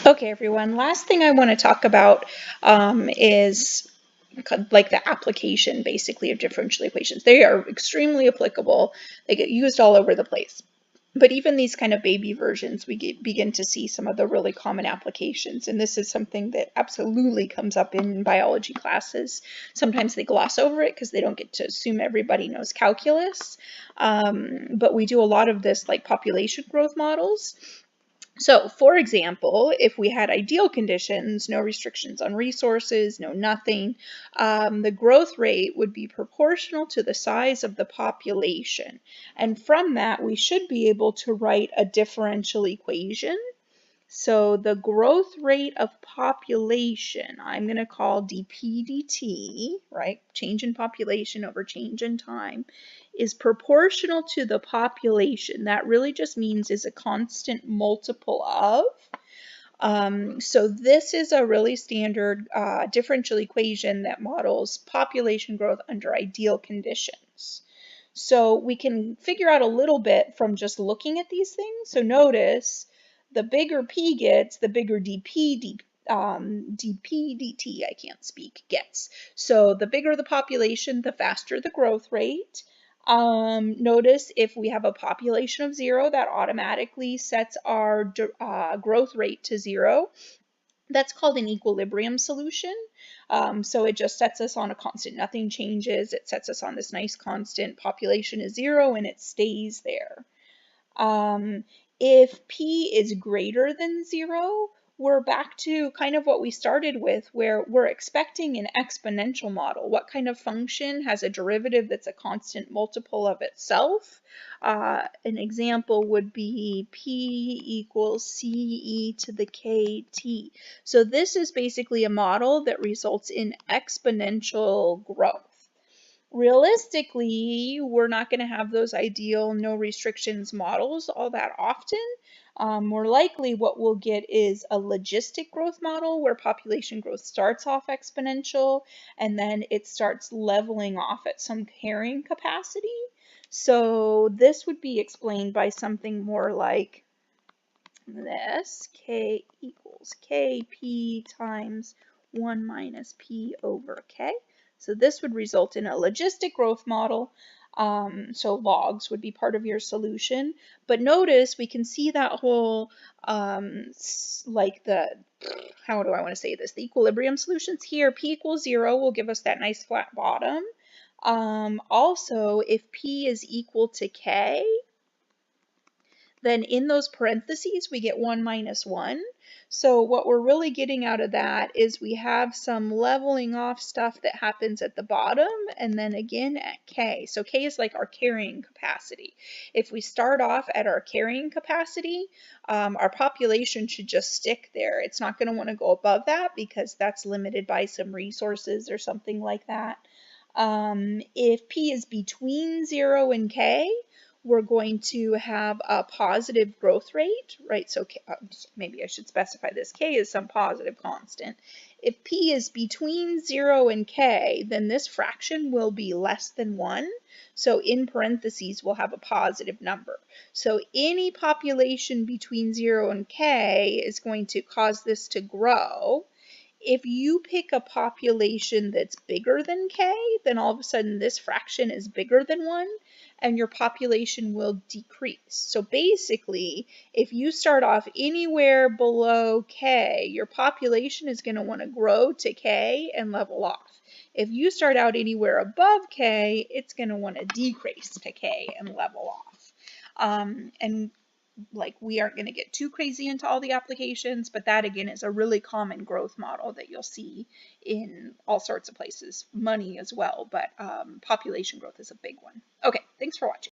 Okay, everyone, last thing I want to talk about is like the application basically of differential equations. They are extremely applicable. They get used all over the place. But even these kind of baby versions, we begin to see some of the really common applications. And this is something that absolutely comes up in biology classes. Sometimes they gloss over it because they don't get to assume everybody knows calculus. But we do a lot of this like population growth models. So, for example, if we had ideal conditions, no restrictions on resources, no nothing, the growth rate would be proportional to the size of the population. And from that, we should be able to write a differential equation. So the growth rate of population, I'm going to call dp dt, right? Change in population over change in time, is proportional to the population. That really just means is a constant multiple of. So this is a really standard differential equation that models population growth under ideal conditions. So we can figure out a little bit from just looking at these things. So notice the bigger p gets, the bigger dp dt, I can't speak, gets. So the bigger the population, the faster the growth rate. Notice if we have a population of 0, that automatically sets our growth rate to 0. That's called an equilibrium solution. So it just sets us on a constant. Nothing changes. It sets us on this nice constant. Population is 0 and it stays there. If p is greater than 0, we're back to kind of what we started with, where we're expecting an exponential model. What kind of function has a derivative that's a constant multiple of itself? An example would be p equals ce to the kt. So this is basically a model that results in exponential growth. Realistically, we're not going to have those ideal no restrictions models all that often. More likely what we'll get is a logistic growth model where population growth starts off exponential and then it starts leveling off at some carrying capacity. So this would be explained by something more like this: k equals kp times 1 minus p over k. So this would result in a logistic growth model. So logs would be part of your solution. But notice we can see that whole, like the, how do I want to say this? The equilibrium solutions here, p equals 0 will give us that nice flat bottom. Also, if p is equal to k, then in those parentheses, we get 1 minus 1. So what we're really getting out of that is we have some leveling off stuff that happens at the bottom and then again at k. So k is like our carrying capacity. If we start off at our carrying capacity, our population should just stick there. It's not going to want to go above that because that's limited by some resources or something like that. If p is between 0 and k, we're going to have a positive growth rate, right? So maybe I should specify this. K is some positive constant. If p is between 0 and k, then this fraction will be less than 1. So in parentheses, we'll have a positive number. So any population between 0 and k is going to cause this to grow. If you pick a population that's bigger than k, then all of a sudden this fraction is bigger than 1 and your population will decrease. So basically, if you start off anywhere below k, your population is going to want to grow to k and level off. If you start out anywhere above k, it's going to want to decrease to k and level off. And like we aren't going to get too crazy into all the applications, but that again is a really common growth model that you'll see in all sorts of places, money as well, but population growth is a big one. Okay, thanks for watching.